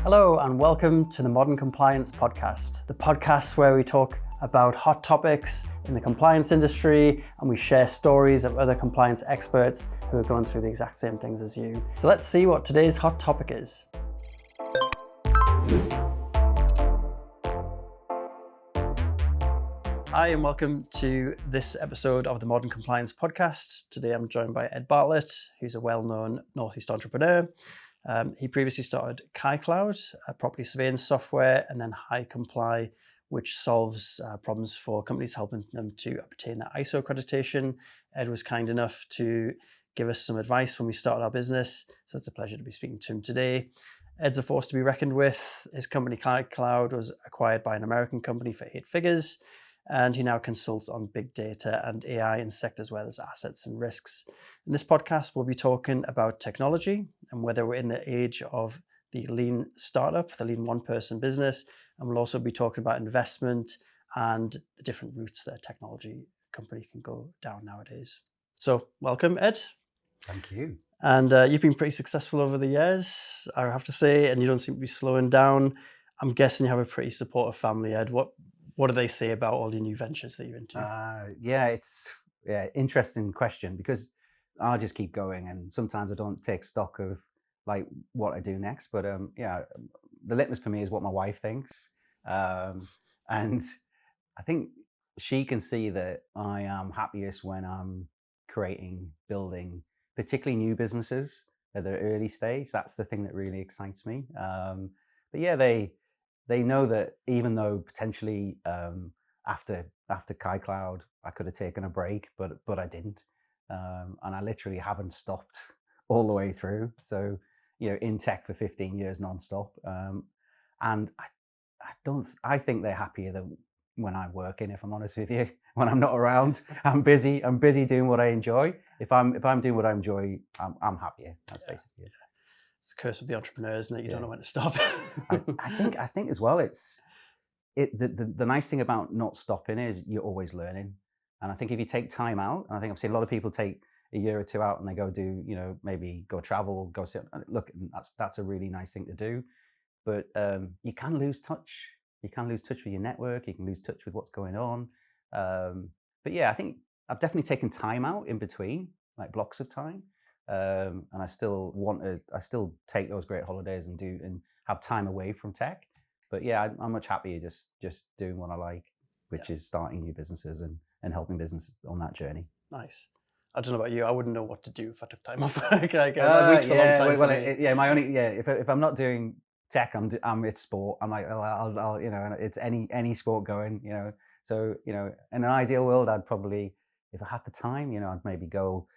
Hello and welcome to the Modern Compliance Podcast, the podcast where we talk about hot topics in the compliance industry and we share stories of other compliance experts who are going through the exact same things as you. So let's see what today's hot topic is. Hi and welcome to this episode of the Modern Compliance Podcast. Today I'm joined by Ed Bartlett, who's a well-known Northeast entrepreneur. He previously started KyKloud, a property surveying software, and then HiComply, which solves problems for companies, helping them to obtain that ISO accreditation. Ed was kind enough to give us some advice when we started our business, so it's a pleasure to be speaking to him today. Ed's a force to be reckoned with. His company KyKloud was acquired by an American company for 8 figures, and he now consults on big data and AI in sectors where there's assets and risks. In this podcast, we'll be talking about technology and whether we're in the age of the lean startup, the lean one-person business, and we'll also be talking about investment and the different routes that a technology company can go down nowadays. So welcome, Ed. Thank you. And you've been pretty successful over the years, I have to say, and you don't seem to be slowing down. I'm guessing you have a pretty supportive family, Ed. What do they say about all your new ventures that you're into? It's interesting question because I'll just keep going, and sometimes I don't take stock of like what I do next. But the litmus for me is what my wife thinks, and I think she can see that I am happiest when I'm building, particularly new businesses at the early stage. That's the thing that really excites me. But yeah, they know that even though potentially after KyKloud I could have taken a break, but I didn't, and I literally haven't stopped all the way through. So in tech for 15 years nonstop, and I think they're happier than when I'm working. If I'm honest with you, when I'm not around, I'm busy doing what I enjoy. If I'm doing what I enjoy, I'm happier. That's basically it. It's the curse of the entrepreneurs, isn't it? You don't know when to stop. I think as well, the nice thing about not stopping is you're always learning. And I think if you take time out, and I think I've seen a lot of people take a year or two out and they go do, maybe go travel, go sit, look, that's a really nice thing to do. But you can lose touch. You can lose touch with your network. You can lose touch with what's going on. But yeah, I think I've definitely taken time out in between, like blocks of time. And I still take those great holidays and have time away from tech. But yeah, I'm much happier just doing what I like, which is starting new businesses and helping business on that journey. Nice. I don't know about you. I wouldn't know what to do if I took time off. A week's a long time for me. If I'm not doing tech, it's sport. I'm like, I'll and it's any sport going, So in an ideal world, I'd probably, if I had the time, I'd maybe go,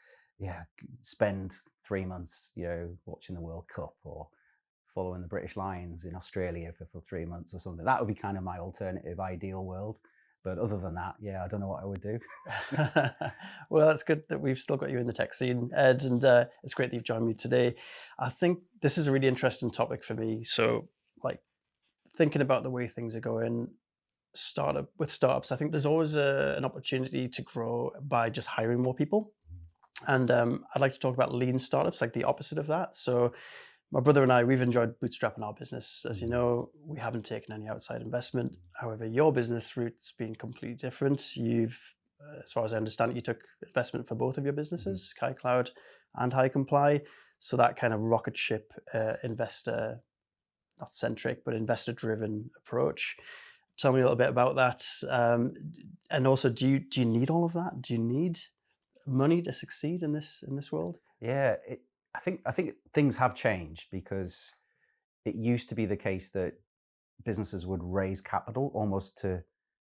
spend 3 months, watching the World Cup or following the British Lions in Australia for 3 months or something. That would be kind of my alternative ideal world. But other than that, I don't know what I would do. Well, it's good that we've still got you in the tech scene, Ed, and it's great that you've joined me today. I think this is a really interesting topic for me. So, like, thinking about the way things are going, startups, I think there's always an opportunity to grow by just hiring more people. And I'd like to talk about lean startups, like the opposite of that. So my brother and I, we've enjoyed bootstrapping our business. As you know, we haven't taken any outside investment. However, your business route's been completely different. You've, as far as I understand it, you took investment for both of your businesses, KyKloud and HiComply. So that kind of rocket ship investor, not centric, but investor driven approach. Tell me a little bit about that. And also, do you need all of that? Do you need money to succeed in this world? Yeah, I think things have changed because it used to be the case that businesses would raise capital almost to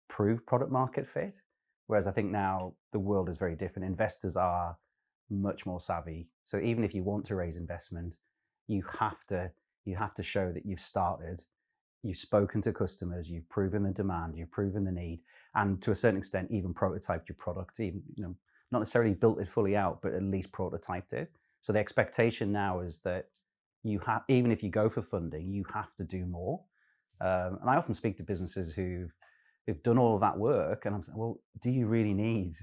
prove product market fit, whereas I think now the world is very different. Investors are much more savvy. So even if you want to raise investment, you have to show that you've started, you've spoken to customers, you've proven the demand, you've proven the need, and to a certain extent even prototyped your product, even not necessarily built it fully out, but at least prototyped it. So the expectation now is that even if you go for funding, you have to do more. And I often speak to businesses who've done all of that work, and I'm saying, well, do you really need,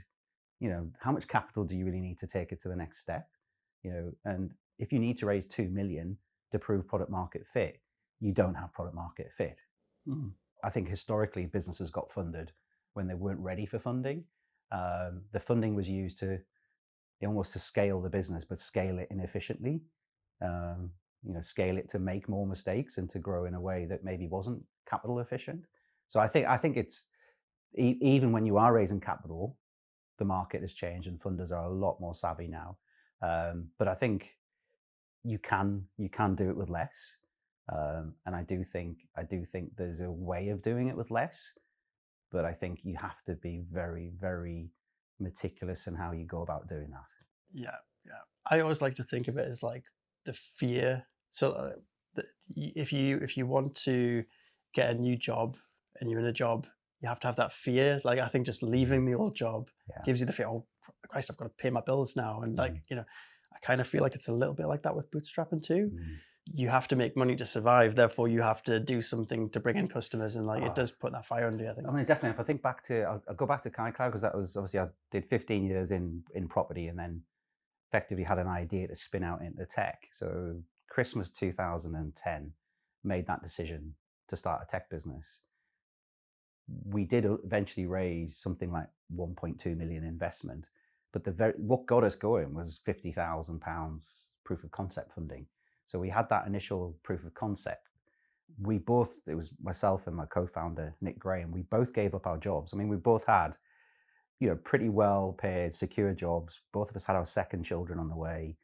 how much capital do you really need to take it to the next step? And if you need to raise 2 million to prove product market fit, you don't have product market fit. Mm. I think historically businesses got funded when they weren't ready for funding. The funding was used to almost to scale the business, but scale it inefficiently. Scale it to make more mistakes and to grow in a way that maybe wasn't capital efficient. So I think it's even when you are raising capital, the market has changed and funders are a lot more savvy now. But I think you can do it with less, and I do think there's a way of doing it with less. But I think you have to be very, very meticulous in how you go about doing that. Yeah, yeah. I always like to think of it as like the fear. So if you want to get a new job and you're in a job, you have to have that fear. Like I think just leaving the old job Yeah. gives you the fear. Oh Christ, I've got to pay my bills now, and like I kind of feel like it's a little bit like that with bootstrapping too. You have to make money to survive. Therefore, you have to do something to bring in customers, and like it does put that fire under you, I think. I mean, definitely. If I think back to, I'll go back to KyKloud because that was obviously I did 15 years in property and then effectively had an idea to spin out into tech. So Christmas 2010 made that decision to start a tech business. We did eventually raise something like 1.2 million investment, but what got us going was £50,000 proof of concept funding. So we had that initial proof of concept. It was myself and my co-founder, Nick Graham, we both gave up our jobs. I mean, we both had, pretty well paid, secure jobs. Both of us had our second children on the way.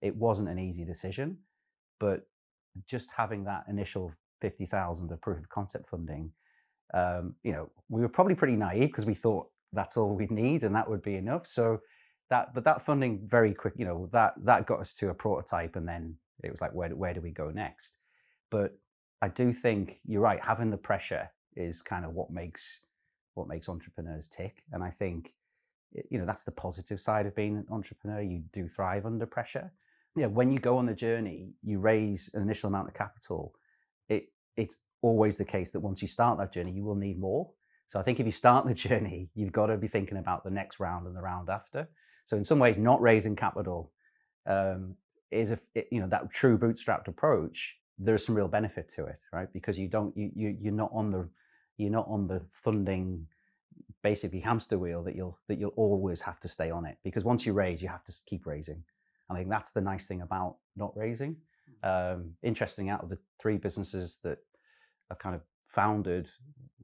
It wasn't an easy decision, but just having that initial 50,000 of proof of concept funding, we were probably pretty naive because we thought that's all we'd need and that would be enough. So that funding very quick, that got us to a prototype, and then it was like, where do we go next? But I do think you're right. Having the pressure is kind of what makes entrepreneurs tick. And I think, that's the positive side of being an entrepreneur. You do thrive under pressure. Yeah. When you go on the journey, you raise an initial amount of capital. It's always the case that once you start that journey, you will need more. So I think if you start the journey, you've got to be thinking about the next round and the round after. So in some ways, not raising capital is that true bootstrapped approach. There's some real benefit to it, right? Because you're not on the funding basically hamster wheel that you'll always have to stay on it, because once you raise, you have to keep raising. I think that's the nice thing about not raising. Interesting, out of the three businesses that are kind of founded,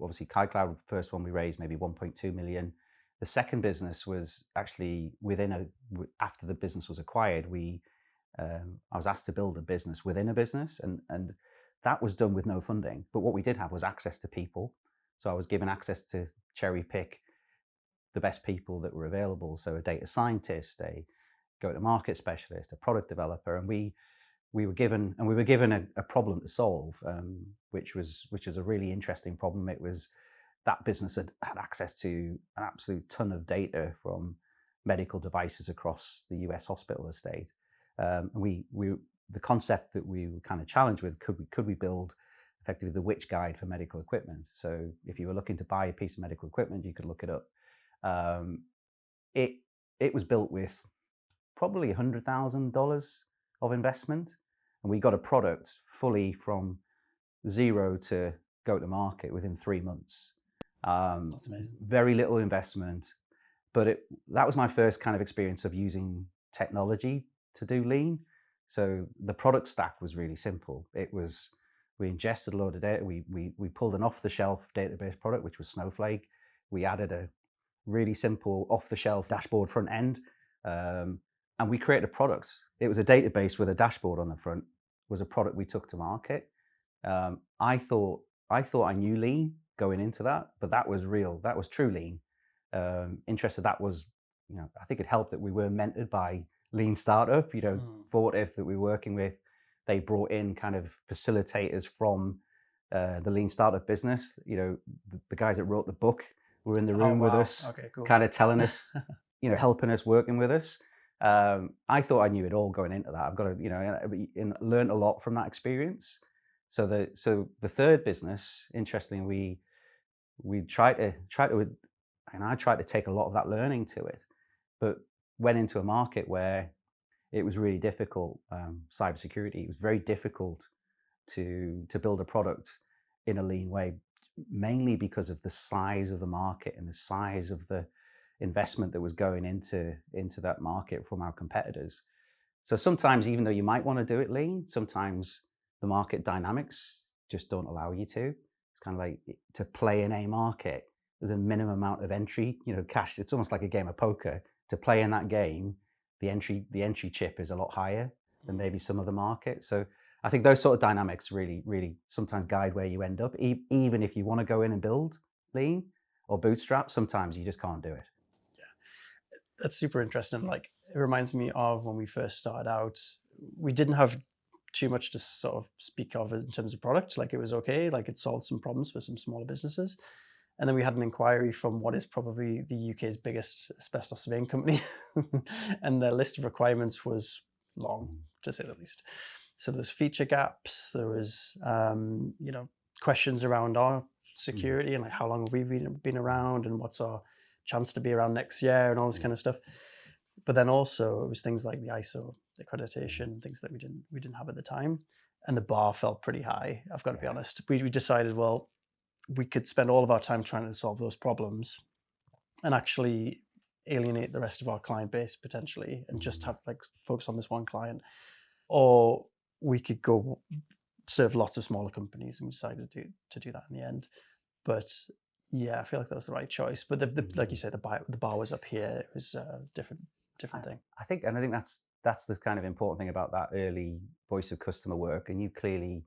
obviously KyKloud, the first one we raised maybe 1.2 million. The second business was actually after the business was acquired, I was asked to build a business within a business, and that was done with no funding. But what we did have was access to people. So I was given access to cherry pick the best people that were available. So a data scientist, a go-to-market specialist, a product developer, and we were given a problem to solve, which was a really interesting problem. It was that business had access to an absolute ton of data from medical devices across the US hospital estate. The concept that we were kind of challenged with, could we build effectively the witch guide for medical equipment? So if you were looking to buy a piece of medical equipment, you could look it up. It was built with probably $100,000 of investment, and we got a product fully from zero to go to market within 3 months. That's amazing. Very little investment, but that was my first kind of experience of using technology to do lean. So the product stack was really simple. We ingested a load of data. We pulled an off-the-shelf database product, which was Snowflake. We added a really simple off-the-shelf dashboard front end, and we created a product. It was a database with a dashboard on the front. Was a product we took to market. I thought I knew lean going into that, but that was real. That was true lean. Interested. That was, I think it helped that we were mentored by Lean Startup. Fortive that we were working with, they brought in kind of facilitators from the Lean Startup business. The guys that wrote the book were in the room with us, okay, cool. kind of telling us, helping us, working with us. I thought I knew it all going into that. I've got to, learned a lot from that experience. So the third business, interestingly, we tried to, and I tried to take a lot of that learning to it, but went into a market where it was really difficult. Cybersecurity, it was very difficult to build a product in a lean way, mainly because of the size of the market and the size of the investment that was going into that market from our competitors. So sometimes, even though you might want to do it lean, sometimes the market dynamics just don't allow you to. It's kind of like to play in a market, there's a minimum amount of entry, cash. It's almost like a game of poker. To play in that game, the entry chip is a lot higher than maybe some of the market. So I think those sort of dynamics really, really sometimes guide where you end up. Even if you want to go in and build lean or bootstrap, sometimes you just can't do it. That's super interesting. Like, it reminds me of when we first started out, we didn't have too much to sort of speak of in terms of product. Like, it was okay. Like, it solved some problems for some smaller businesses. And then we had an inquiry from what is probably the UK's biggest asbestos surveying company. And their list of requirements was long, to say the least. So there's feature gaps. There was, questions around our security and like how long have we been around and what's our chance to be around next year and all this kind of stuff. But then also it was things like the ISO accreditation, things that we didn't have at the time, and the bar felt pretty high. I've got to be honest. We decided, well, we could spend all of our time trying to solve those problems and actually alienate the rest of our client base potentially and just have like focus on this one client, or we could go serve lots of smaller companies, and we decided to do that in the end. But yeah, I feel like that was the right choice. But like you said, the bar was up here. It was a different thing. I think that's the kind of important thing about that early voice of customer work. And you clearly,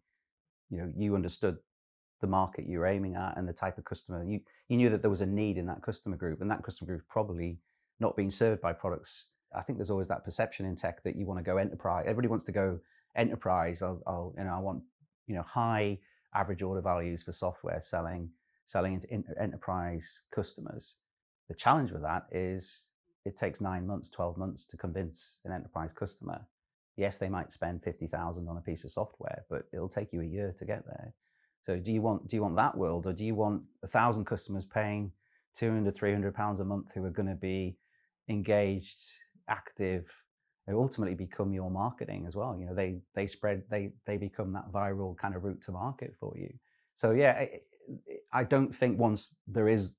you understood the market you were aiming at and the type of customer. You knew that there was a need in that customer group, and that customer group probably not being served by products. I think there's always that perception in tech that you want to go enterprise. Everybody wants to go enterprise. I want high average order values for software selling into enterprise customers. The challenge with that is it takes 9 months, 12 months to convince an enterprise customer. Yes, they might spend 50,000 on a piece of software, but it'll take you a year to get there. So do you want that world, or do you want 1,000 customers paying £200-300 a month who are going to be engaged, active, they ultimately become your marketing as well? They spread, they become that viral kind of route to market for you. So yeah, I don't think once there is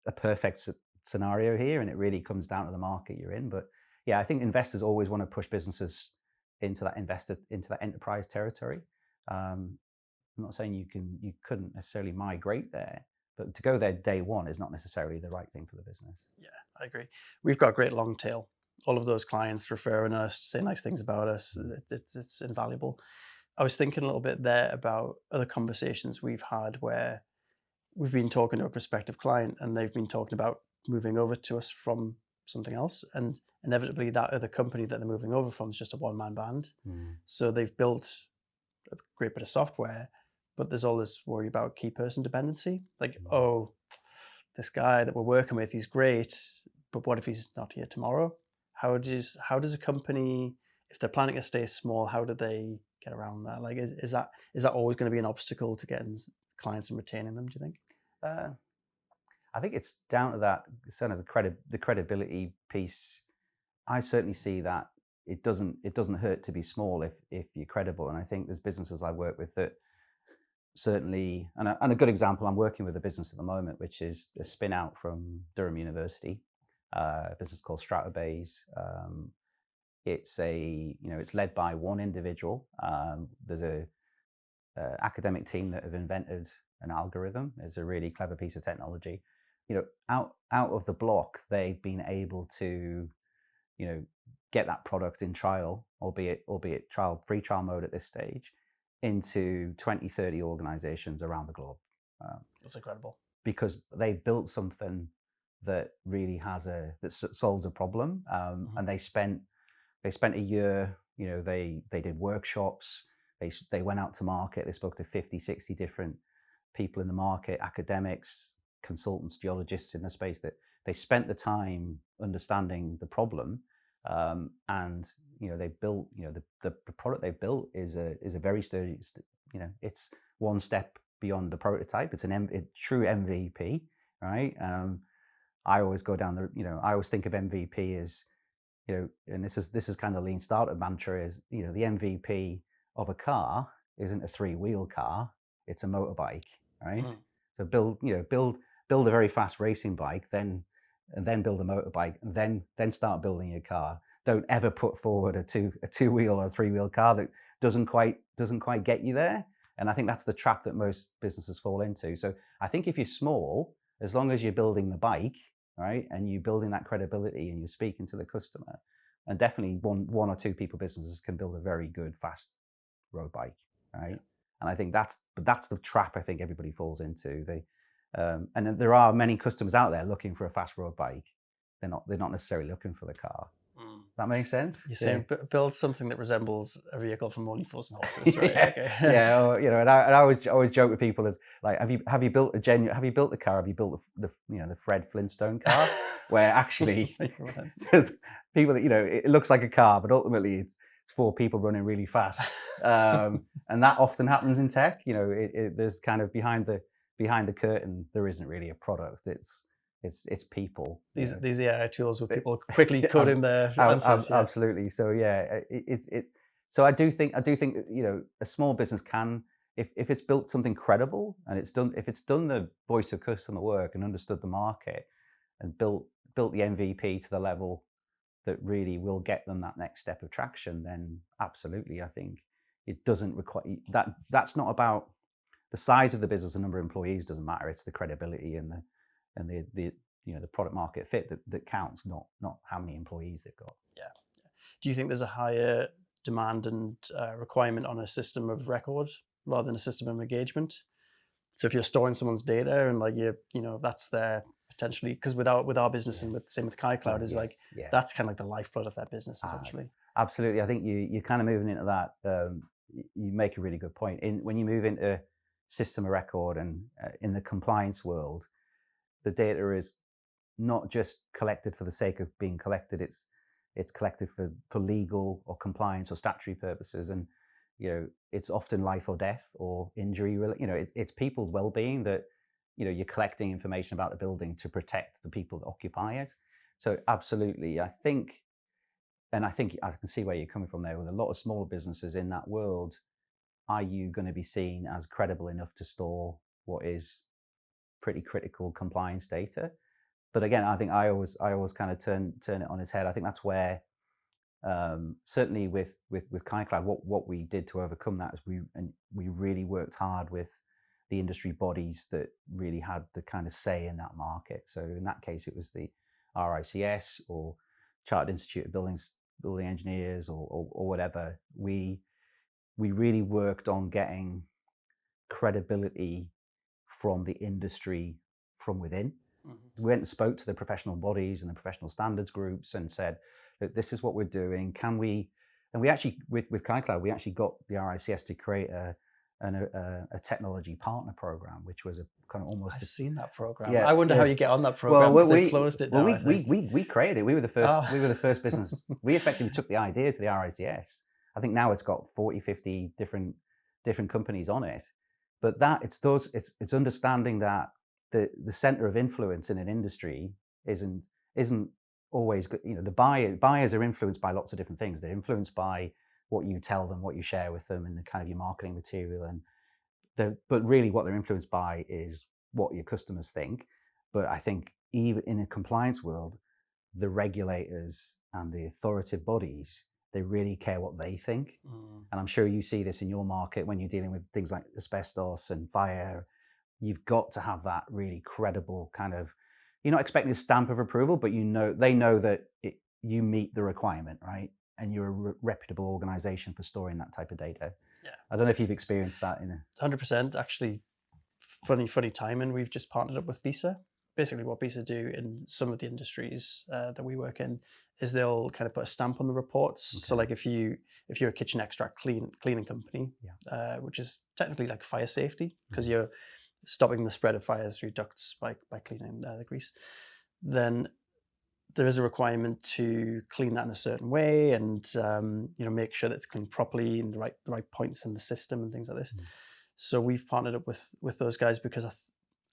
a perfect scenario here, and it really comes down to the market you're in. But yeah, I think investors always want to push businesses into that enterprise territory. I'm not saying you couldn't necessarily migrate there, but to go there day one is not necessarily the right thing for the business. Yeah, I agree. We've got a great long tail. All of those clients referring us, say nice things about us. It's invaluable. I was thinking a little bit there about other conversations we've had where we've been talking to a prospective client and they've been talking about moving over to us from something else, and inevitably that other company that they're moving over from is just a one-man band. So they've built a great bit of software, but there's all this worry about key person dependency. Like, oh, this guy that we're working with, he's great, but what if he's not here tomorrow? How does a company, if they're planning to stay small, how do they get around that? Like, is that always going to be an obstacle to getting clients and retaining them, do you think? I think it's down to that sort of the credibility piece. I certainly see that it doesn't hurt to be small if you're credible. And I think there's businesses I work with that certainly, and a good example, I'm working with a business at the moment, which is a spin out from Durham University, a business called Stratabase. It's led by one individual. There's a academic team that have invented an algorithm. It's a really clever piece of technology. Out of the block, they've been able to, get that product in trial, albeit free trial mode at this stage, into 20, 30 organizations around the globe. That's incredible. Because they built something that really that solves a problem. And they spent a year, they did workshops, they went out to market, they spoke to 50, 60 different people in the market, academics, consultants, geologists in the space, that they spent the time understanding the problem. And they built, the product they built is a very sturdy, it's one step beyond the prototype. It's a true MVP, right? I always go down I always think of MVP as, and this is kind of lean startup mantra is, the MVP of a car isn't a 3-wheel car; it's a motorbike, right? Mm. So build a very fast racing bike, then build a motorbike, and then start building your car. Don't ever put forward a 2-wheel or a 3-wheel car that doesn't quite get you there. And I think that's the trap that most businesses fall into. So I think if you're small, as long as you're building the bike, right, and you're building that credibility and you're speaking to the customer, and definitely one or two people businesses can build a very good fast road bike, right? Yeah. And I think that's the trap I think everybody falls into. And then there are many customers out there looking for a fast road bike. They're not necessarily looking for the car. That makes sense. You're saying build something that resembles a vehicle from Only Fools and Horses, right? Yeah, Okay. yeah. Or, and I always joke with people as like, have you built the car? Have you built the Fred Flintstone car? Where actually people that it looks like a car, but ultimately it's 4 people running really fast, and that often happens in tech. There's kind of behind the curtain, there isn't really a product. It's people. These AI tools with people quickly coding their answers. Absolutely. So yeah, So I do think a small business can, if it's built something credible and if it's done the voice of customer work and understood the market and built the MVP to the level that really will get them that next step of traction, then absolutely, I think it doesn't require that. That's not about the size of the business, the number of employees doesn't matter. It's the credibility and the product market fit that counts, not how many employees they've got. Yeah. Do you think there's a higher demand and requirement on a system of record rather than a system of engagement? So if you're storing someone's data and like that's their potentially, because with our business and same with KyKloud is that's kind of like the lifeblood of that business essentially. Absolutely. I think you're kind of moving into that. You make a really good point. When you move into system of record and in the compliance world, the data is not just collected for the sake of being collected. It's collected for legal or compliance or statutory purposes, and it's often life or death or injury. It's people's well-being that you're collecting information about the building to protect the people that occupy it. So absolutely, I think I can see where you're coming from there. With a lot of small businesses in that world, are you going to be seen as credible enough to store what is pretty critical compliance data? But again, I think I always kind of turn it on its head. I think that's where certainly with KyKloud, what we did to overcome that is we really worked hard with the industry bodies that really had the kind of say in that market. So in that case, it was the RICS or Chartered Institute of Building Engineers or whatever. We really worked on getting credibility from the industry from within. We went and spoke to the professional bodies and the professional standards groups and said, look, this is what we're doing. Can we? And we actually, with KyKloud, we actually got the RICS to create a technology partner program, which was a kind of almost. I've seen that program. Yeah, I wonder how you get on that program. Well, they closed it now. We created it. We were the first. Oh. We were the first business. We effectively took the idea to the RICS. I think now it's got 40, 50 different companies on it. But it's understanding that the center of influence in an industry isn't always good. The buyers are influenced by lots of different things. They're influenced by what you tell them, what you share with them, and the kind of your marketing material. But really, what they're influenced by is what your customers think. But I think even in a compliance world, the regulators and the authoritative bodies, they really care what they think. And I'm sure you see this in your market when you're dealing with things like asbestos and fire. You've got to have that really credible kind of, you're not expecting a stamp of approval, but they know that you meet the requirement, right? And you're a reputable organization for storing that type of data. Yeah. I don't know if you've experienced that 100%. Actually, funny timing. We've just partnered up with BISA. Basically what BISA do in some of the industries that we work in is they'll kind of put a stamp on the reports. Okay. So like if you're a kitchen extract cleaning company, which is technically like fire safety, because you're stopping the spread of fires through ducts by cleaning the grease, then there is a requirement to clean that in a certain way and make sure that it's cleaned properly in the right points in the system and things like this. So we've partnered up with those guys because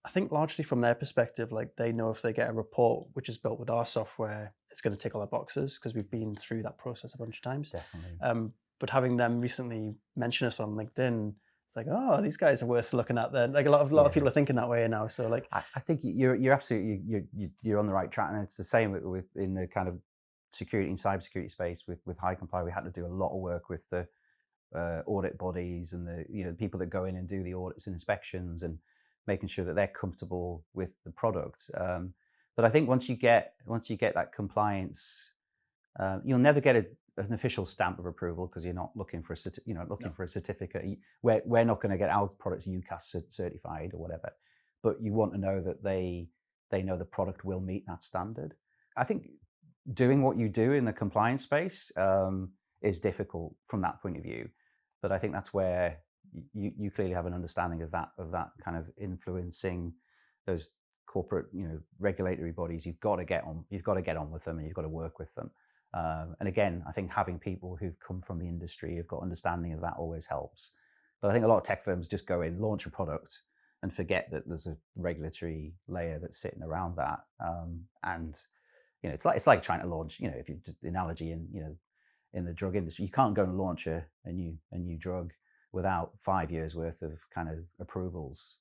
I think largely from their perspective, like they know if they get a report which is built with our software, it's going to tick all our boxes because we've been through that process a bunch of times. Definitely. but having them recently mention us on LinkedIn, it's like, oh, these guys are worth looking at. Then, like a lot of people are thinking that way now. So like, I think you're absolutely you're on the right track, and it's the same with in the kind of security and cybersecurity space with HiComply. We had to do a lot of work with the audit bodies and the people that go in and do the audits and inspections, and making sure that they're comfortable with the product. But I think once you get that compliance, you'll never get an official stamp of approval, because you're not looking for a certificate. We're not going to get our products UCAS certified or whatever, but you want to know that they know the product will meet that standard. I think doing what you do in the compliance space is difficult from that point of view, but I think that's where you clearly have an understanding of that kind of influencing those corporate regulatory bodies. You've got to get on with them, and you've got to work with them. And again, I think having people who've come from the industry, who've got understanding of that, always helps. But I think a lot of tech firms just go in, launch a product, and forget that there's a regulatory layer that's sitting around that. And it's like trying to launch, if you just analogy in the drug industry, you can't go and launch a new drug without 5 years worth of kind of approvals.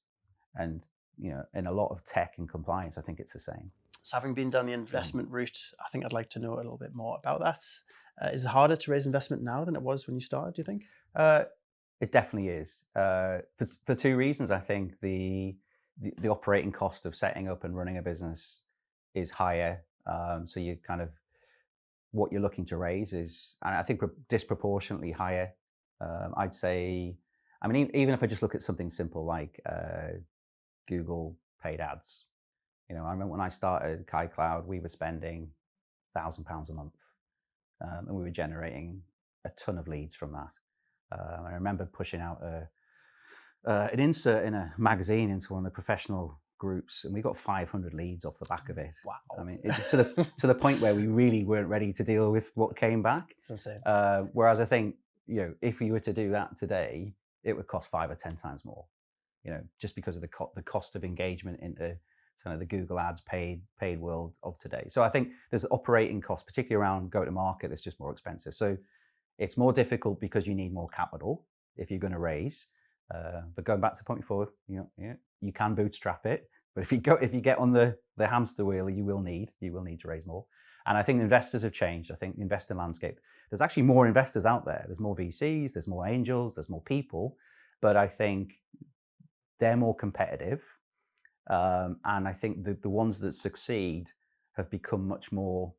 And in a lot of tech and compliance, I think it's the same. So having been down the investment route, I think I'd like to know a little bit more about that. Is it harder to raise investment now than it was when you started, do you think? It definitely is, for two reasons. I think the operating cost of setting up and running a business is higher. So you kind of, what you're looking to raise is, and I think, disproportionately higher. I'd say, I mean, even if I just look at something simple like Google paid ads. I remember when I started KyKloud, we were spending £1,000 a month, and we were generating a ton of leads from that. I remember pushing out an insert in a magazine into one of the professional groups, and we got 500 leads off the back of it. Wow! I mean, to the point where we really weren't ready to deal with what came back. It's insane. Whereas I think if we were to do that today, it would cost 5 or 10 times more. Just because of the cost of engagement into kind of the Google ads paid world of today. So I think there's operating costs, particularly around go to market, that's just more expensive. So it's more difficult because you need more capital if you're going to raise. But going back to the point before, you can bootstrap it. But if you get on the hamster wheel, you will need to raise more. And I think investors have changed. I think the investor landscape, there's actually more investors out there. There's more VCs, there's more angels, there's more people. But I think they're more competitive. And I think the ones that succeed have become much more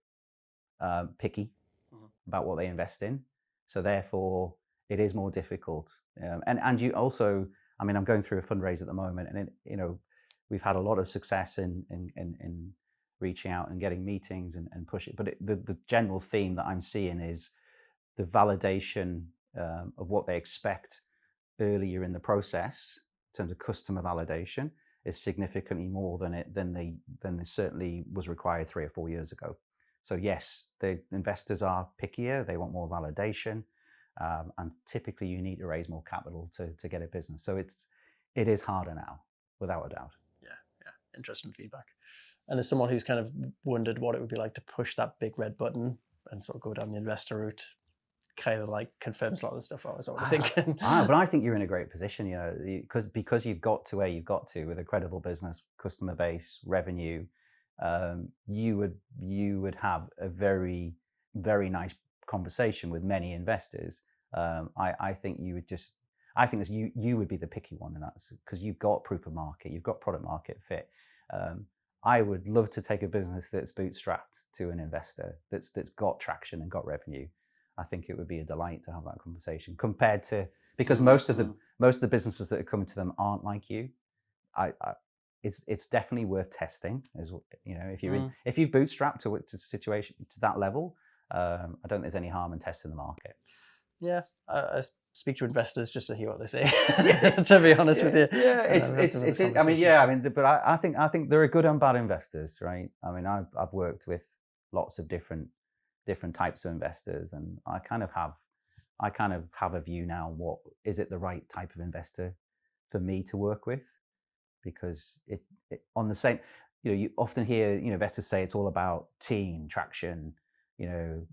picky about what they invest in. So therefore, it is more difficult. And you also, I mean, I'm going through a fundraise at the moment, and we've had a lot of success in reaching out and getting meetings and pushing. But the general theme that I'm seeing is the validation of what they expect earlier in the process, in terms of customer validation, is significantly more than they certainly was required 3 or 4 years ago. So yes, the investors are pickier. They want more validation, and typically you need to raise more capital to get a business. So it is harder now, without a doubt. Yeah, interesting feedback. And as someone who's kind of wondered what it would be like to push that big red button and sort of go down the investor route, kind of like confirms a lot of the stuff I was already thinking. But I think you're in a great position, because you've got to where you've got to with a credible business, customer base, revenue. You would have a very, very nice conversation with many investors. I think you would be the picky one in that, because you've got proof of market, you've got product market fit. I would love to take a business that's bootstrapped to an investor that's got traction and got revenue. I think it would be a delight to have that conversation, compared to, because most of the businesses that are coming to them aren't like you. It's definitely worth testing, if you've bootstrapped to a situation to that level. I don't think there's any harm in testing the market. Yeah, I speak to investors just to hear what they say. To be honest with you, but I think there are good and bad investors, right? I mean, I've worked with lots of different types of investors, and I kind of have a view now. What is it the right type of investor for me to work with? Because on the same, you often hear investors say it's all about team traction,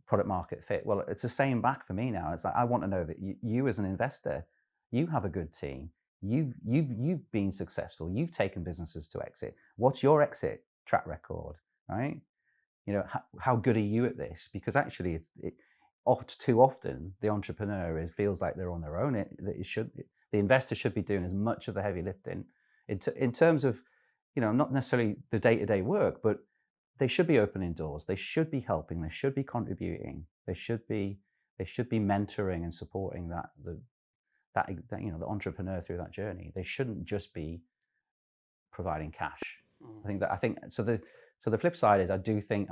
product market fit. Well, it's the same back for me now. It's like, I want to know that you as an investor, you have a good team. You've been successful. You've taken businesses to exit. What's your exit track record, right? How good are you at this? Because actually, too often the entrepreneur feels like they're on their own. The investor should be doing as much of the heavy lifting in terms of, not necessarily the day-to-day work, but they should be opening doors. They should be helping. They should be contributing. They should be mentoring and supporting the entrepreneur through that journey. They shouldn't just be providing cash. I think so. The flip side is I do think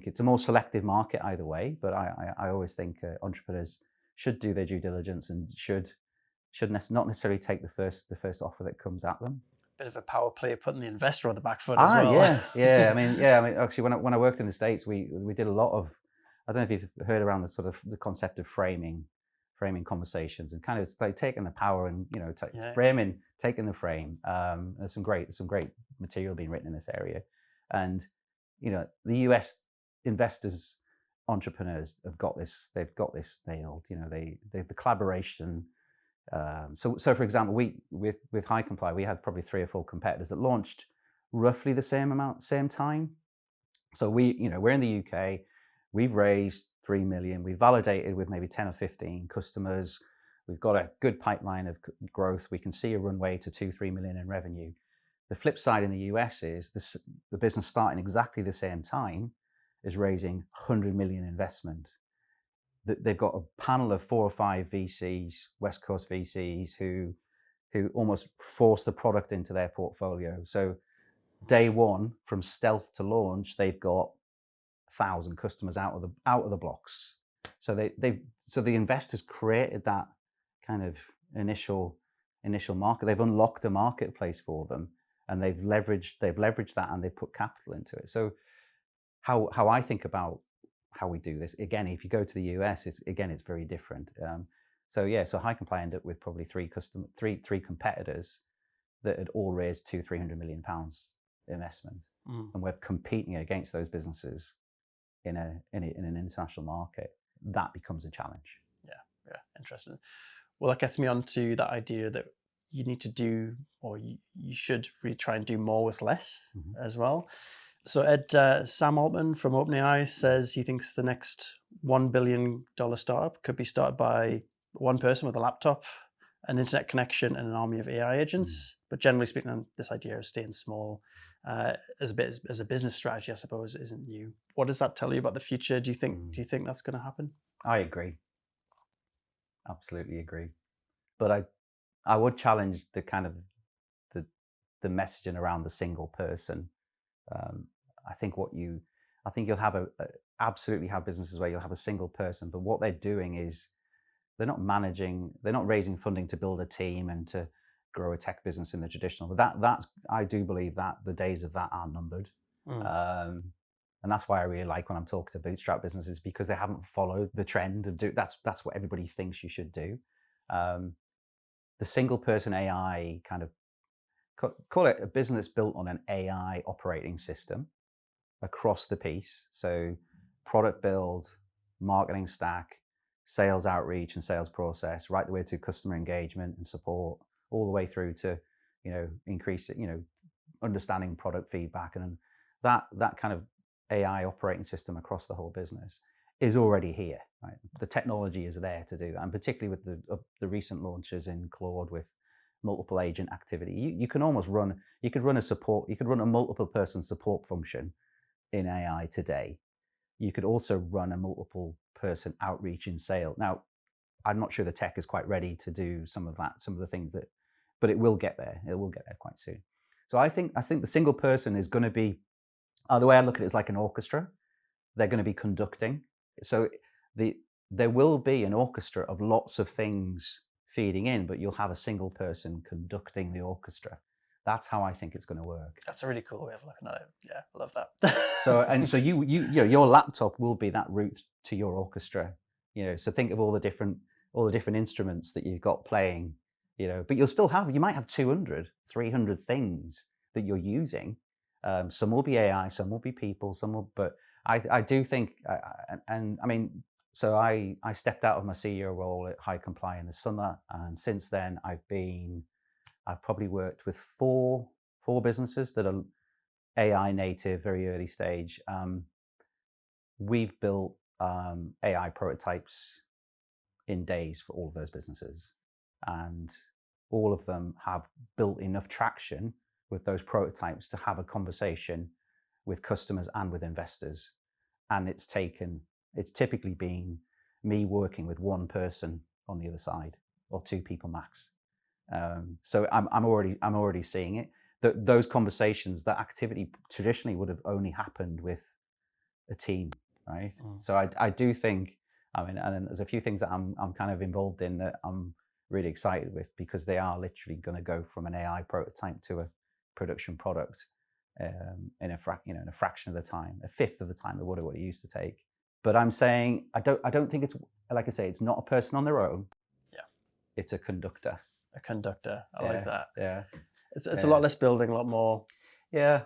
it's a more selective market either way. But I always think entrepreneurs should do their due diligence and should not necessarily take the first offer that comes at them. Bit of a power play, putting the investor on the back foot as well. Yeah. I mean, actually, when I worked in the States, we did a lot of, I don't know if you've heard around the sort of the concept of framing conversations and kind of like taking the power and framing, taking the frame. There's some great material being written in this area, and the US investors, entrepreneurs have got this. They've got this nailed. The collaboration. So for example, with HiComply, we had probably 3 or 4 competitors that launched roughly the same time. So we're in the UK. We've raised 3 million. We've validated with maybe 10 or 15 customers. We've got a good pipeline of growth. We can see a runway to 2-3 million in revenue. The flip side in the US is the business starting exactly the same time is raising 100 million investment. They've got a panel of 4 or 5 VCs, West Coast VCs, who almost force the product into their portfolio. So day one, from stealth to launch, they've got 1,000 customers out of the blocks. So the investors created that kind of initial market. They've unlocked a marketplace for them, and they've leveraged that, and they put capital into it. So how I think about how we do this, again, if you go to the US, it's very different. So HiComply ended up with probably 3 competitors that had all raised 200-300 million pounds investment, and we're competing against those businesses in an international market. That becomes a challenge. Yeah, interesting. Well, that gets me on to that idea that you need to do, or you should really try and do more with less as well. So Sam Altman from OpenAI says he thinks the next $1 billion startup could be started by one person with a laptop, an internet connection, and an army of AI agents. But generally speaking, this idea of staying small as a business strategy, I suppose, isn't new. What does that tell you about the future? Do you think that's going to happen? I agree. Absolutely agree. But I would challenge the kind of the messaging around the single person. I think you'll have absolutely have businesses where you'll have a single person, but what they're doing is they're not raising funding to build a team and to grow a tech business in the traditional. But that's I do believe that the days of that are numbered. And that's why I really like when I'm talking to bootstrap businesses, because they haven't followed the trend of that's what everybody thinks you should do. The single person AI kind of call it a business built on an AI operating system across the piece. So product build, marketing stack, sales outreach and sales process, right the way to customer engagement and support, all the way through to, increase it, understanding product feedback. And that kind of AI operating system across the whole business is already here, right? The technology is there to do that. And particularly with the recent launches in Claude with multiple agent activity, you can almost run a multiple person support function in AI today. You could also run a multiple person outreach in sale. Now, I'm not sure the tech is quite ready to do some of the things but it will get there. It will get there quite soon. So I think the single person is going to be, the way I look at it is like an orchestra. They're going to be conducting. So there will be an orchestra of lots of things feeding in, but you'll have a single person conducting the orchestra. That's how I think it's going to work. That's a really cool way of looking at it. Yeah, I love that. So your laptop will be that route to your orchestra. So think of all the different instruments that you've got playing. But you might have 200, 300 things that you're using. Some will be AI, some will be people, but I do think, and I mean, so I stepped out of my CEO role at HiComply in the summer, and since then I've probably worked with four businesses that are AI native, very early stage. We've built AI prototypes in days for all of those businesses, and all of them have built enough traction with those prototypes to have a conversation with customers and with investors. And it's typically been me working with one person on the other side, or two people max. So I'm already seeing it. Those conversations, that activity traditionally would have only happened with a team, right? So I do think, I mean, and there's a few things that I'm kind of involved in that I'm really excited with, because they are literally going to go from an AI prototype to a production product in a fraction of the time, a fifth of the time of what it used to take. But I'm saying I don't think it's, like I say, it's not a person on their own. Yeah, it's a conductor. A conductor. I like that. Yeah, it's a lot less building, a lot more. Yeah,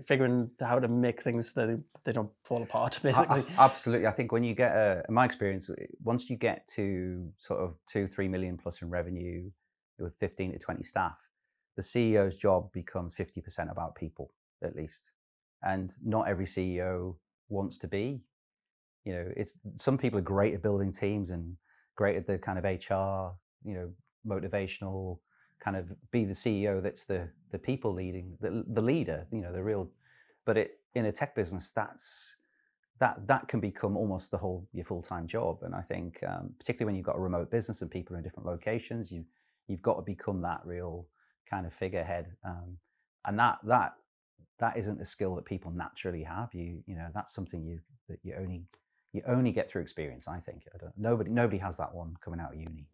figuring how to make things that they don't fall apart, basically. Absolutely. I think when you get, in my experience, once you get to sort of 2-3 million plus in revenue with 15 to 20 staff, the CEO's job becomes 50% about people, at least. And not every CEO wants to be. It's, some people are great at building teams and great at the kind of HR, motivational kind of be the CEO that's the people leading, the leader, the real. But in a tech business, that can become almost your full-time job. And I think particularly when you've got a remote business and people are in different locations, you've got to become that real kind of figurehead. And that isn't a skill that people naturally have. That's something that you only get through experience. I think nobody has that one coming out of uni.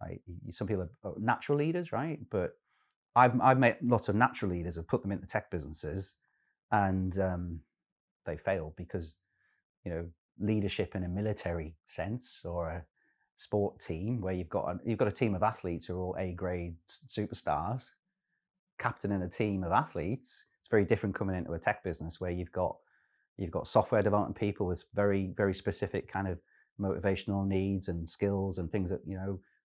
Right? Some people are natural leaders, right? But I've met lots of natural leaders and put them into tech businesses, and they fail because leadership in a military sense or a sport team where you've got a team of athletes who are all A-grade superstars, captaining a team of athletes. It's very different coming into a tech business where you've got software development people with very, very specific kind of motivational needs and skills and things that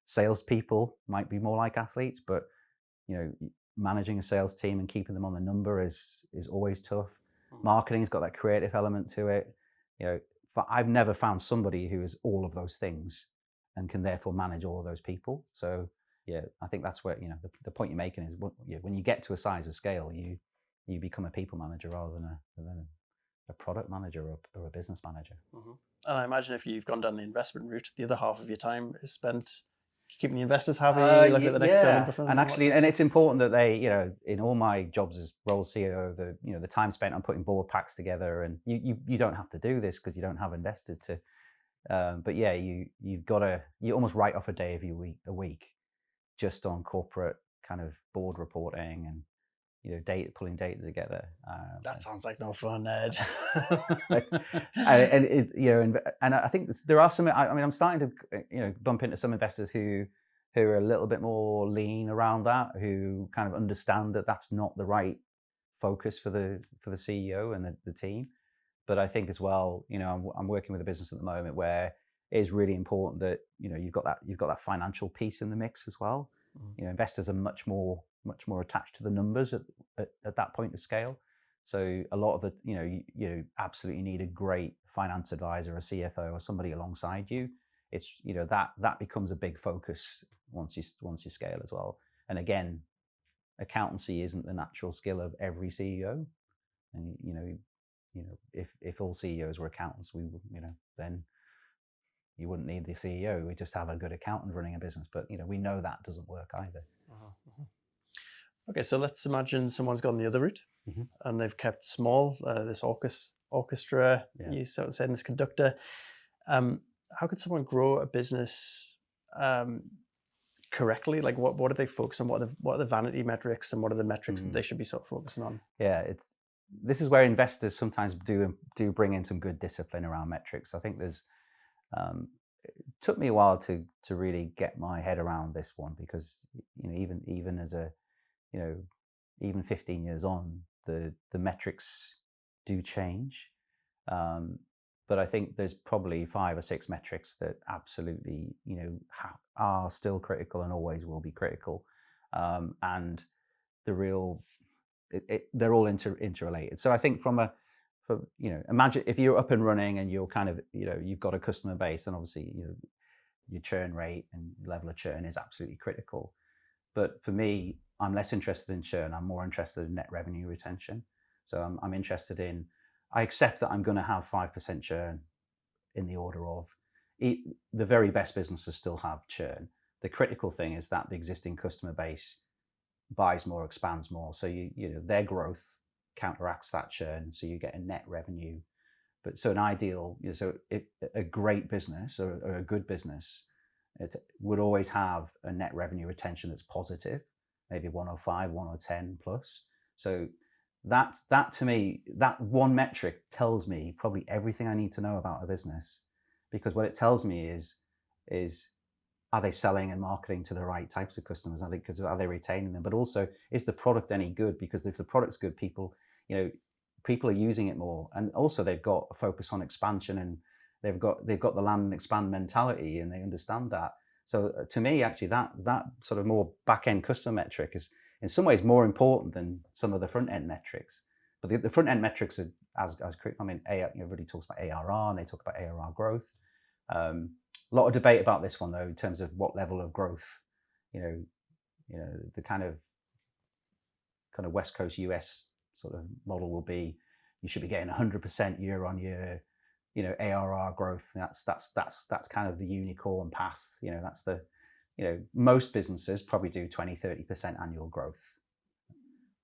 salespeople might be more like athletes, but managing a sales team and keeping them on the number is always tough. Marketing's got that creative element to it. I've never found somebody who is all of those things and can therefore manage all of those people. So yeah, I think that's where the point you're making is when you get to a size of scale, you become a people manager rather than a product manager or a business manager. And I imagine if you've gone down the investment route, the other half of your time is spent keeping the investors happy, looking at the next film. And actually, and it's important that they, in all my jobs as role CEO, the time spent on putting board packs together, and you don't have to do this because you don't have investors to, but yeah, you almost write off a day of your week just on corporate kind of board reporting and pulling data together. That sounds like no fun, Ed. and I think there are some. I mean, I'm starting to bump into some investors who are a little bit more lean around that, who kind of understand that that's not the right focus for the CEO and the team. But I think as well, I'm working with a business at the moment where it is really important that you've got that financial piece in the mix as well. Investors are much more attached to the numbers at that point of scale. So a lot of the, you absolutely need a great finance advisor, a CFO, or somebody alongside you. It's that becomes a big focus once you scale as well. And again, accountancy isn't the natural skill of every CEO. And if all CEOs were accountants, then you wouldn't need the CEO. We just have a good accountant running a business. But we know that doesn't work either. Okay, so let's imagine someone's gone the other route, and they've kept small. This orchestra, you sort of said, this conductor. How could someone grow a business correctly? Like, what do they focus on? What are the vanity metrics, and what are the metrics that they should be sort of focusing on? Yeah, this is where investors sometimes do bring in some good discipline around metrics. I think there's it took me a while to really get my head around this one, because even as a even 15 years on, the metrics do change. But I think there's probably 5 or 6 metrics that absolutely, are still critical and always will be critical. And the real, they're all interrelated. So I think imagine if you're up and running and you're kind of, you've got a customer base, and obviously, your churn rate and level of churn is absolutely critical. But for me, I'm less interested in churn. I'm more interested in net revenue retention. So I'm interested in, I accept that I'm going to have 5% churn in the order of, the very best businesses still have churn. The critical thing is that the existing customer base buys more, expands more. So their growth counteracts that churn. So you get a net revenue. But so an ideal, a great business or a good business, it would always have a net revenue retention that's positive, maybe 105, 110 plus. So that to me, that one metric tells me probably everything I need to know about a business, because what it tells me is are they selling and marketing to the right types of customers? Are they retaining them? But also, is the product any good? Because if the product's good, people are using it more, and also they've got a focus on expansion, and they've got the land and expand mentality, and they understand that. So to me, actually, that sort of more back end customer metric is in some ways more important than some of the front end metrics. But the front end metrics are as I mean, everybody talks about ARR and they talk about ARR growth. A lot of debate about this one though, in terms of what level of growth, the kind of West Coast US sort of model will be. You should be getting 100% year on year, ARR growth. That's kind of the unicorn path. That's the, most businesses probably do 20-30% annual growth.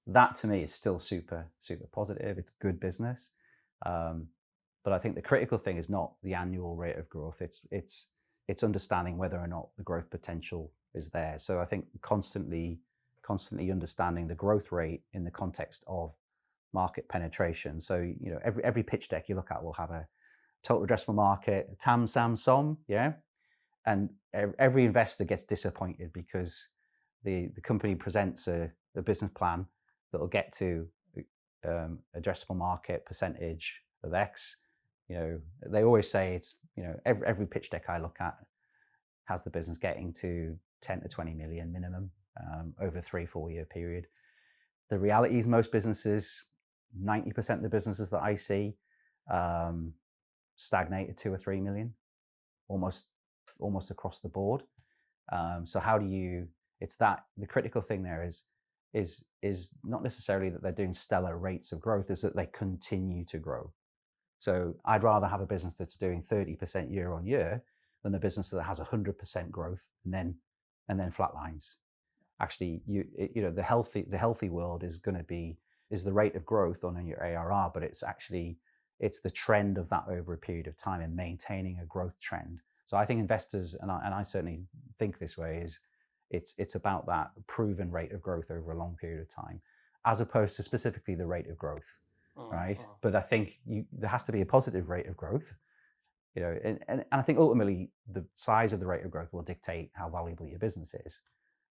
That to me is still super, super positive. It's good business. But I think the critical thing is not the annual rate of growth. It's understanding whether or not the growth potential is there. So I think constantly understanding the growth rate in the context of market penetration. So, every pitch deck you look at will have a total addressable market, a TAM, SAM, SOM, yeah? And every investor gets disappointed because the company presents a business plan that will get to addressable market percentage of X. They always say it's, every pitch deck I look at has the business getting to 10 to 20 million minimum over a 3-4 year period. The reality is most businesses, 90% of the businesses that I see stagnate at 2 or 3 million, almost across the board. So how do you? It's that the critical thing there is not necessarily that they're doing stellar rates of growth, is that they continue to grow. So I'd rather have a business that's doing 30% year on year than a business that has 100% growth and then flatlines. Actually, the healthy world is going to be the rate of growth on your ARR, but it's the trend of that over a period of time and maintaining a growth trend. So I think investors, and I certainly think this way, is it's about that proven rate of growth over a long period of time, as opposed to specifically the rate of growth, right? But I think there has to be a positive rate of growth, and I think ultimately the size of the rate of growth will dictate how valuable your business is.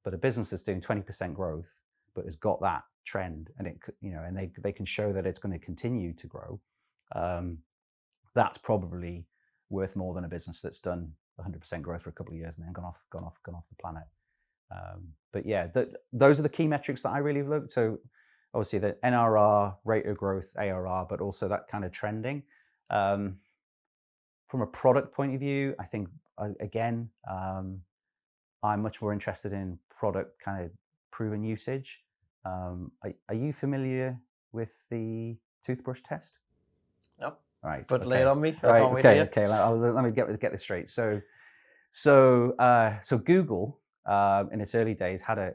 But a business that's doing 20% growth, but has got that trend, and and they can show that it's going to continue to grow, that's probably worth more than a business that's done 100% growth for a couple of years and then gone off the planet. But yeah, those are the key metrics that I really look. So obviously the NRR, rate of growth, ARR, but also that kind of trending. From a product point of view, I think again, I'm much more interested in product kind of proven usage. Are you familiar with the toothbrush test? No. Right. But okay. lay it on me. Right. Okay. Let me get this straight. So Google in its early days had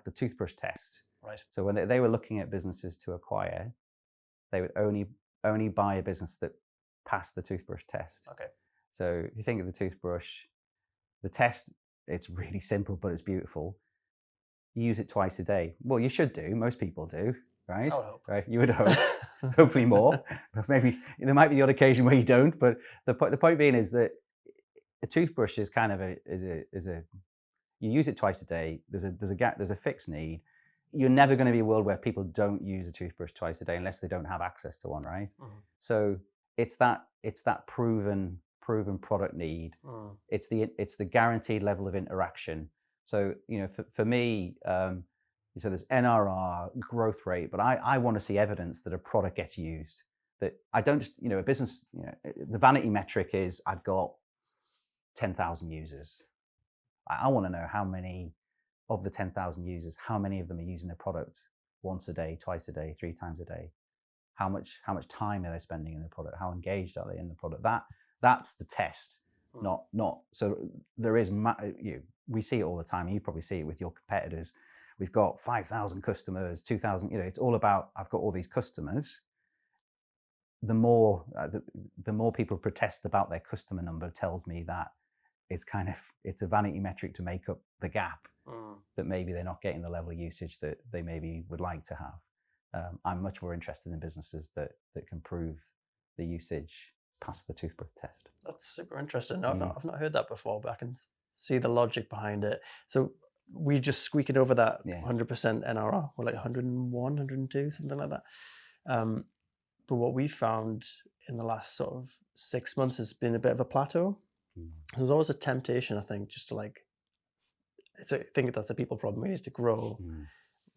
the toothbrush test. Right. So when they were looking at businesses to acquire, they would only buy a business that passed the toothbrush test. Okay. So if you think of the toothbrush, the test, it's really simple, but it's beautiful. You use it twice a day. Well, you should do. Most people do, right? I would hope. Right. You would hope. Hopefully more. But maybe there might be the odd occasion where you don't. But the point being is that a toothbrush is kind of you use it twice a day. There's a fixed need. You're never going to be a world where people don't use a toothbrush twice a day unless they don't have access to one, right? Mm-hmm. So it's that proven product need. It's the guaranteed level of interaction. So for me, so there's NRR, growth rate, but I want to see evidence that a product gets used. That I don't just a business. The vanity metric is I've got 10,000 users. I want to know how many of the 10,000 users, how many of them are using the product once a day, twice a day, 3 times a day. How much time are they spending in the product? How engaged are they in the product? That's the test. Not so there is we see it all the time. You probably see it with your competitors. We've got 5,000 customers, 2,000. It's all about I've got all these customers. The more people protest about their customer number tells me that it's a vanity metric to make up the gap that maybe they're not getting the level of usage that they maybe would like to have. I'm much more interested in businesses that can prove the usage past the toothbrush test. That's super interesting. I've not heard that before, but I can see the logic behind it. So we just squeaking over that 100% NRR, or like 101, 102, something like that. But what we found in the last sort of 6 months has been a bit of a plateau. There's always a temptation, I think, just to I think that's a people problem. We need to grow.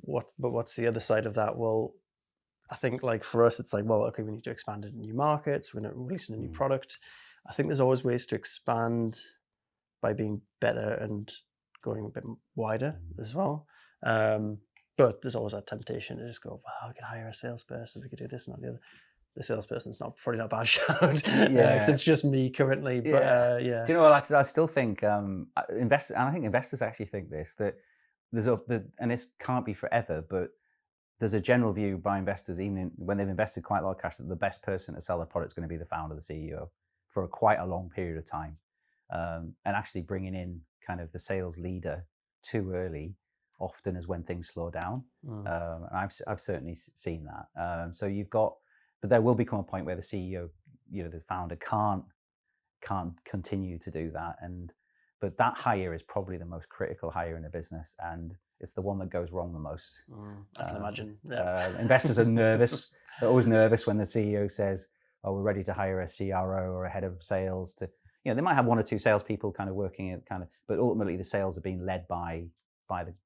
But what's the other side of that? Well, I think for us, it's okay, we need to expand into new markets. We're releasing a new product. I think there's always ways to expand by being better and going a bit wider as well. But there's always that temptation to just go, well, we could hire a salesperson, we could do this and that, the other. The salesperson's probably not a bad shout, because it's just me currently. But Do you know what? I still think investors, and I think investors actually think this, that and this can't be forever, but there's a general view by investors, even when they've invested quite a lot of cash, that the best person to sell their product is going to be the founder, the CEO, for quite a long period of time, and actually bringing in kind of the sales leader too early often is when things slow down. And I've certainly seen that. So but there will become a point where the CEO, the founder can't continue to do that. But that hire is probably the most critical hire in a business, and it's the one that goes wrong the most. I can imagine. Investors are nervous. They're always nervous when the CEO says, "Oh, we're ready to hire a CRO or a head of sales." They might have 1 or 2 salespeople kind of working it but ultimately the sales are being led by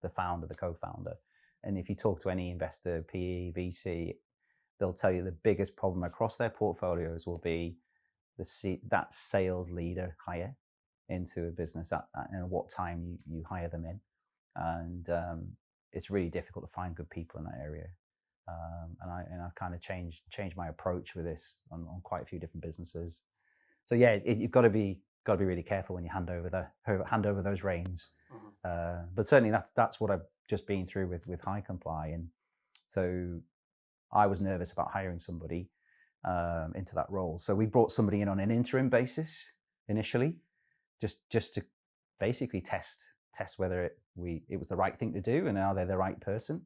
the founder, the co-founder. And if you talk to any investor, PE, VC, they'll tell you the biggest problem across their portfolios will be that sales leader hire into a business at what time you hire them in. And it's really difficult to find good people in that area. And I've kind of changed my approach with this on quite a few different businesses. So you've got to be really careful when you hand over those reins. But certainly that's what I've just been through with HiComply. And so I was nervous about hiring somebody into that role. So we brought somebody in on an interim basis initially, just to basically test whether it was the right thing to do and are they the right person.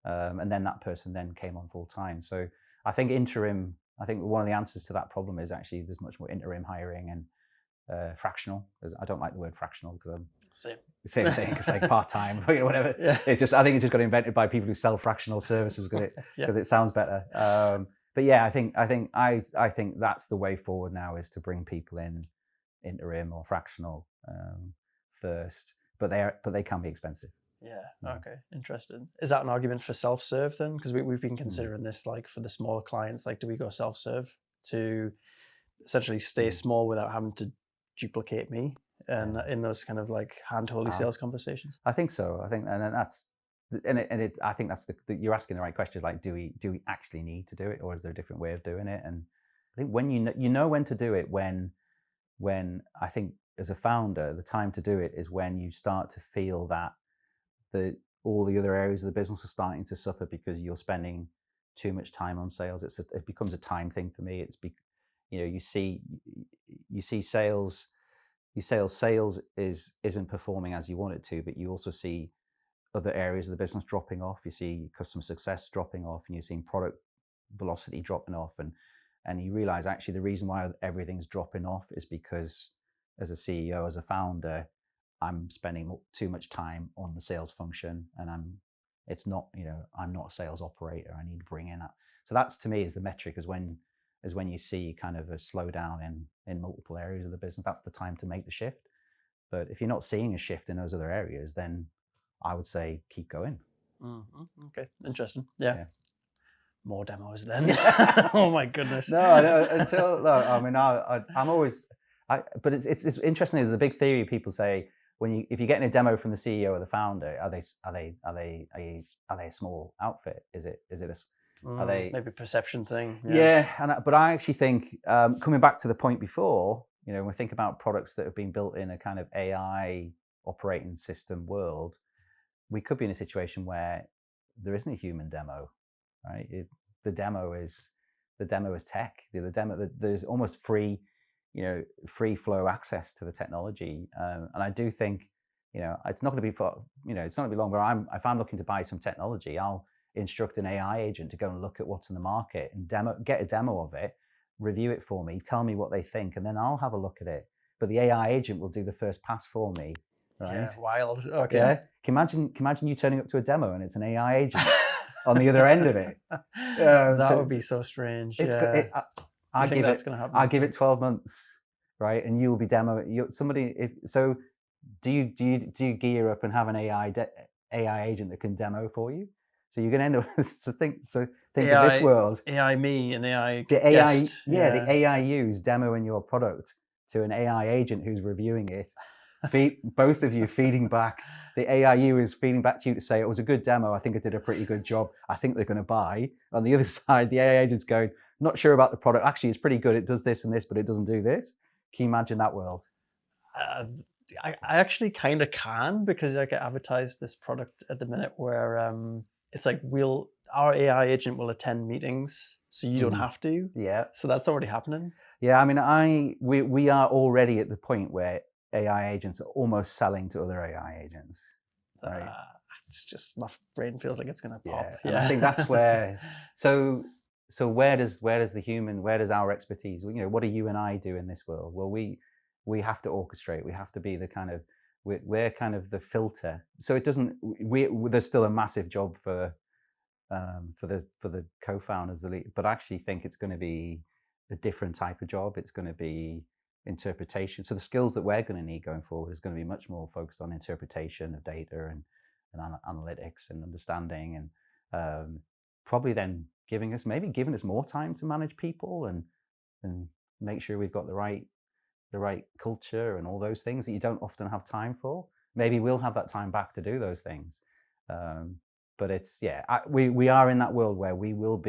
And then that person then came on full time. So I think one of the answers to that problem is actually there's much more interim hiring and fractional. I don't like the word fractional because I'm same thing. It's like part-time, whatever. I think it just got invented by people who sell fractional services because it sounds better. But I think that's the way forward now, is to bring people in interim or fractional first, but they can be expensive. Okay, interesting. Is that an argument for self-serve then? Because we've been considering this for the smaller clients. Do we go self-serve to essentially stay small without having to duplicate me and in those kind of hand-holdy sales conversations? I think so. I think, and that's, I think that's you're asking the right question. Do we actually need to do it, or is there a different way of doing it? And I think when you know when to do it, when I think as a founder, the time to do it is when you start to feel that all the other areas of the business are starting to suffer because you're spending too much time on sales. It becomes a time thing for me. It's you see sales isn't performing as you want it to, but you also see other areas of the business dropping off. You see customer success dropping off, and you're seeing product velocity dropping off, and you realize actually the reason why everything's dropping off is because as a CEO, as a founder, I'm spending too much time on the sales function, and I'm not a sales operator. I need to bring in that. So that's, to me, is the metric, is when is when you see kind of a slowdown in multiple areas of the business. That's the time to make the shift. But if you're not seeing a shift in those other areas, then I would say keep going. Okay, interesting. Yeah. More demos then. Oh my goodness. No, until no, I mean, I'm always, but it's interesting. There's a big theory people say if you're getting a demo from the CEO or the founder, are they a small outfit? Is it are they maybe perception thing? But I actually think coming back to the point before, when we think about products that have been built in a kind of AI operating system world, we could be in a situation where there isn't a human demo, right? The demo is tech. The demo, there's almost free flow access to the technology, and I do think it's not going to be it's not going to be long. Where if I'm looking to buy some technology, I'll instruct an AI agent to go and look at what's in the market and get a demo of it, review it for me, tell me what they think, and then I'll have a look at it. But the AI agent will do the first pass for me. Right? Yeah, wild. Okay. Yeah. Can you imagine you turning up to a demo and it's an AI agent on the other end of it? That would be so strange. I think that's going to happen. I give it 12 months, right? And you will be do you gear up and have an AI agent that can demo for you? So you're going to end up think of this world. AI me and AI the AI guest. the AIU is demoing your product to an AI agent who's reviewing it. Both of you feeding back. The AIU is feeding back to you to say it was a good demo. I think I did a pretty good job. I think they're going to buy. On the other side, the AI agent's going, not sure about the product. Actually, it's pretty good. It does this and this, but it doesn't do this. Can you imagine that world? I actually kind of can, because I get advertised this product at the minute where it's like our AI agent will attend meetings, so you don't have to. Yeah. So that's already happening. Yeah, I mean, we are already at the point where AI agents are almost selling to other AI agents. Right? It's just, my brain feels like it's going to pop. And I think that's where. So where does our expertise? What do you and I do in this world? Well, we have to orchestrate. We have to be the kind of we're kind of the filter. So it doesn't. There's still a massive job for the co-founders, but I actually think it's going to be a different type of job. It's going to be interpretation. So the skills that we're going to need going forward is going to be much more focused on interpretation of data and analytics and understanding, and probably then giving us more time to manage people and make sure we've got the right culture and all those things that you don't often have time for. Maybe we'll have that time back to do those things. But it's we are in that world where we will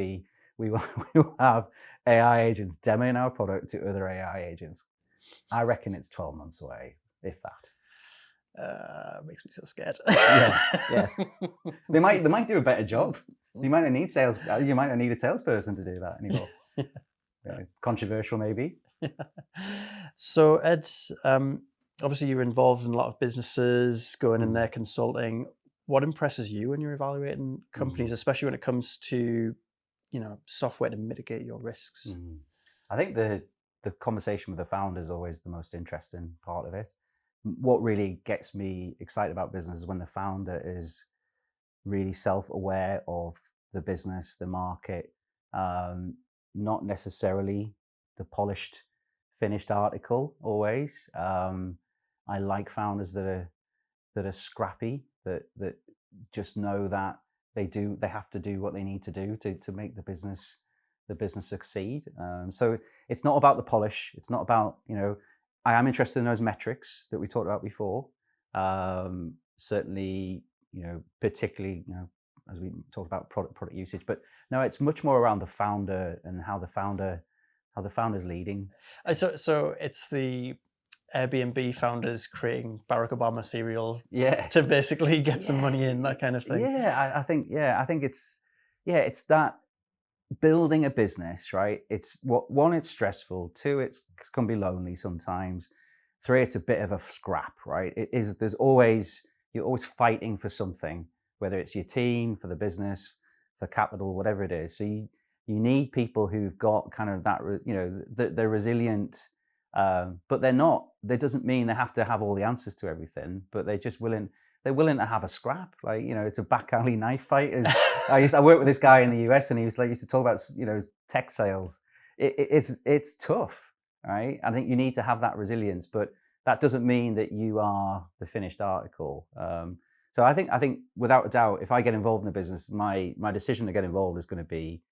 have AI agents demoing our product to other AI agents. I reckon it's 12 months away, if that. Makes me so scared. Yeah. They might do a better job. So you might not need You might not need a salesperson to do that anymore. Controversial, maybe. So Ed, obviously you're involved in a lot of businesses, going in there consulting. What impresses you when you're evaluating companies, especially when it comes to software to mitigate your risks? I think the conversation with the founder is always the most interesting part of it. What really gets me excited about business is when the founder is really self-aware of the business, the market, not necessarily the polished, finished article always. I like founders that are scrappy, that just know that they have to do what they need to do to make the business succeed. So it's not about the polish. It's not about, I am interested in those metrics that we talked about before. Certainly, particularly, as we talked about product usage, but no, it's much more around the founder and how the founder's leading. So it's the Airbnb founders creating Barack Obama cereal to basically get some money in, that kind of thing. I think it's that building a business, right? It's one, it's stressful. Two, it can be lonely sometimes. Three, it's a bit of a scrap, right? You're always fighting for something, whether it's your team, for the business, for capital, whatever it is. So you need people who've got kind of that, they're resilient, but they're not. That doesn't mean they have to have all the answers to everything, but they're just willing to have a scrap. Like, it's a back alley knife fight. I worked with this guy in the US, and he used to talk about, tech sales. it's tough, right? I think you need to have that resilience, but that doesn't mean that you are the finished article. So I think without a doubt, if I get involved in the business, my decision to get involved is going to be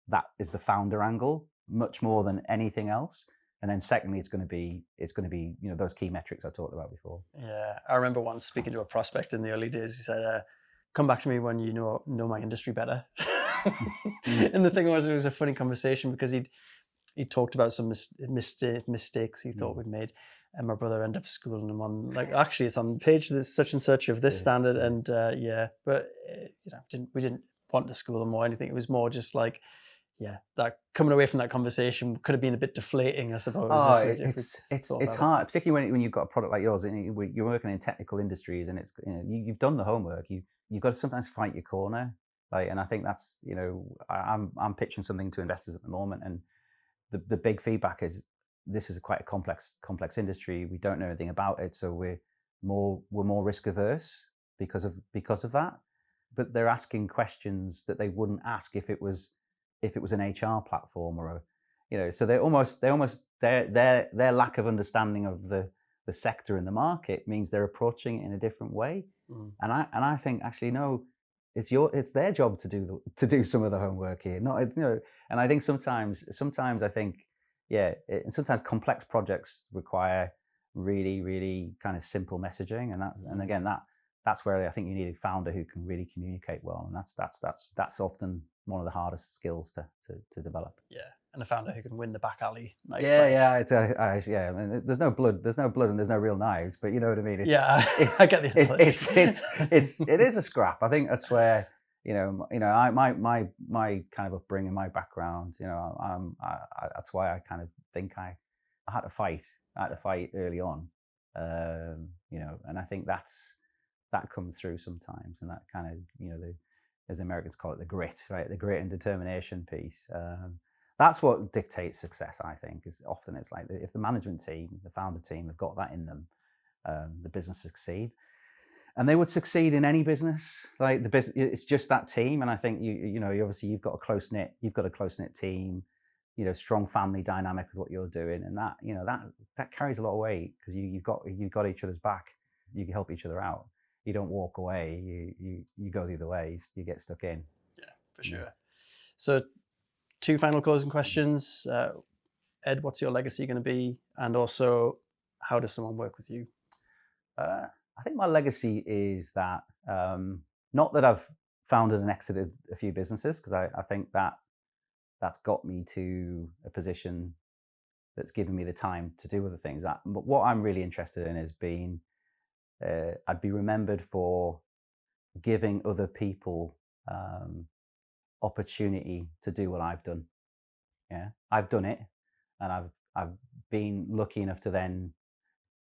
that is the founder angle much more than anything else. And then secondly, it's going to be those key metrics I talked about before. Yeah, I remember once speaking to a prospect in the early days. He said, "Come back to me when you know my industry better." And the thing was, it was a funny conversation because he talked about some mistakes he thought we'd made, and my brother ended up schooling him on, like, actually it's on page this such and such of this standard, and but we didn't want to school him or anything. It was more just like, that coming away from that conversation could have been a bit deflating, I suppose. Oh, If it's hard, particularly when you've got a product like yours and you're working in technical industries, and it's you've done the homework. You've got to sometimes fight your corner, like, and I think that's I'm pitching something to investors at the moment, and the big feedback is this is quite a complex industry. We don't know anything about it, so we're more risk averse because of that. But they're asking questions that they wouldn't ask if it was an HR platform or so their lack of understanding of the sector and the market means they're approaching it in a different way. And I think actually no, it's their job to do some of the homework here, not and I think sometimes I think and sometimes complex projects require really kind of simple messaging, and again that's where I think you need a founder who can really communicate well, and that's often one of the hardest skills to develop. Yeah, and a founder who can win the back alley knife Yeah, fight. I mean, there's no blood, and there's no real knives, but you know what I mean. I get the analogy. It is a scrap. I think that's where my kind of upbringing, my background. That's why I kind of think I had to fight. I had to fight early on, and I think that comes through sometimes, and that kind of as the Americans call it, the grit, right? The grit and determination piece. That's what dictates success, I think. Is often it's like if the management team, the founder team, have got that in them, the business succeed, and they would succeed in any business. Like the business, it's just that team, and I think obviously you've got a close knit team, strong family dynamic with what you're doing, and that carries a lot of weight because you've got each other's back. You can help each other out. You don't walk away. You go the other way. You get stuck in. Yeah, for sure. So, 2 final closing questions. Ed, what's your legacy going to be? And also, how does someone work with you? I think my legacy is that not that I've founded and exited a few businesses, because I think that's got me to a position that's given me the time to do other things. But what I'm really interested in is I'd be remembered for giving other people opportunity to do what I've done. Yeah, I've done it, and I've been lucky enough to then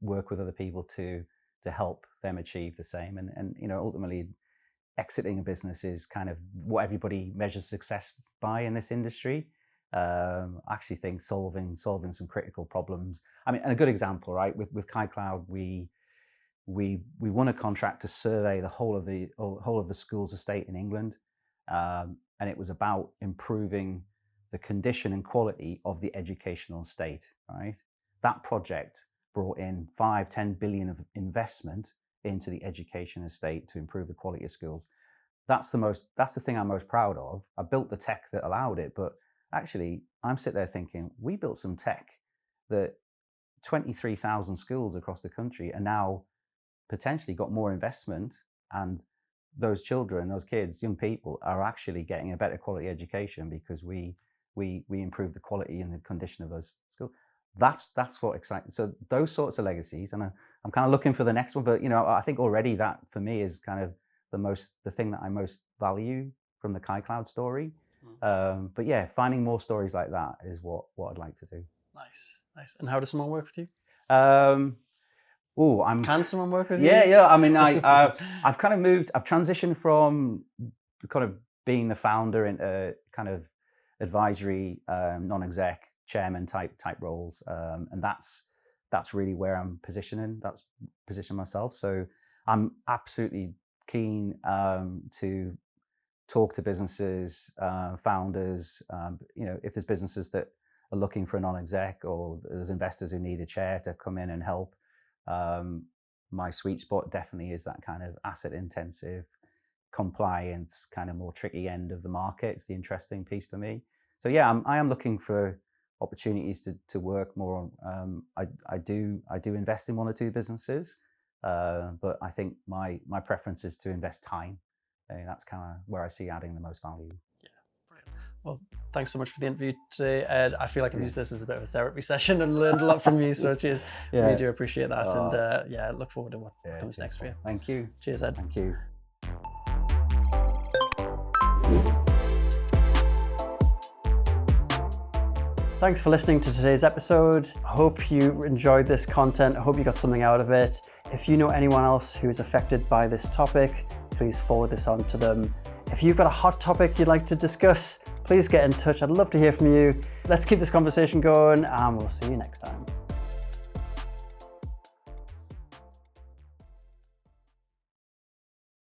work with other people to help them achieve the same. And ultimately, exiting a business is kind of what everybody measures success by in this industry. I actually think solving some critical problems. I mean, and a good example, right? With KyKloud, we won a contract to survey the whole of the schools estate in England, and it was about improving the condition and quality of the educational estate. Right, that project brought in 5-10 billion of investment into the education estate to improve the quality of schools. That's the thing I'm most proud of. I built the tech that allowed it, but actually, I'm sitting there thinking we built some tech that 23,000 schools across the country are now potentially got more investment, and those children, those kids, young people are actually getting a better quality education because we improve the quality and the condition of those schools. That's what excites. So those sorts of legacies, and I'm kind of looking for the next one. But I think already that for me is kind of the thing that I most value from the KyKloud story. But yeah, finding more stories like that is what I'd like to do. Nice. And how does someone work with you? Can someone work with you? Yeah. I mean, I've kind of moved. I've transitioned from kind of being the founder into kind of advisory, non-exec, chairman type roles, and that's really where I'm positioning. That's position myself. So I'm absolutely keen to talk to businesses, founders. If there's businesses that are looking for a non-exec, or there's investors who need a chair to come in and help. My sweet spot definitely is that kind of asset intensive, compliance, kind of more tricky end of the market. It's the interesting piece for me. So yeah, I am looking for opportunities to work more on. I do invest in one or two businesses, but I think my preference is to invest time. That's kind of where I see adding the most value. Yeah, brilliant. Well, thanks so much for the interview today, Ed. I feel like I've used this as a bit of a therapy session and learned a lot from you, so cheers. Yeah. Really do appreciate that. And look forward to what comes next for you. Thank you. Cheers, Ed. Thank you. Thanks for listening to today's episode. I hope you enjoyed this content. I hope you got something out of it. If you know anyone else who is affected by this topic, please forward this on to them. If you've got a hot topic you'd like to discuss, please get in touch. I'd love to hear from you. Let's keep this conversation going, and we'll see you next time.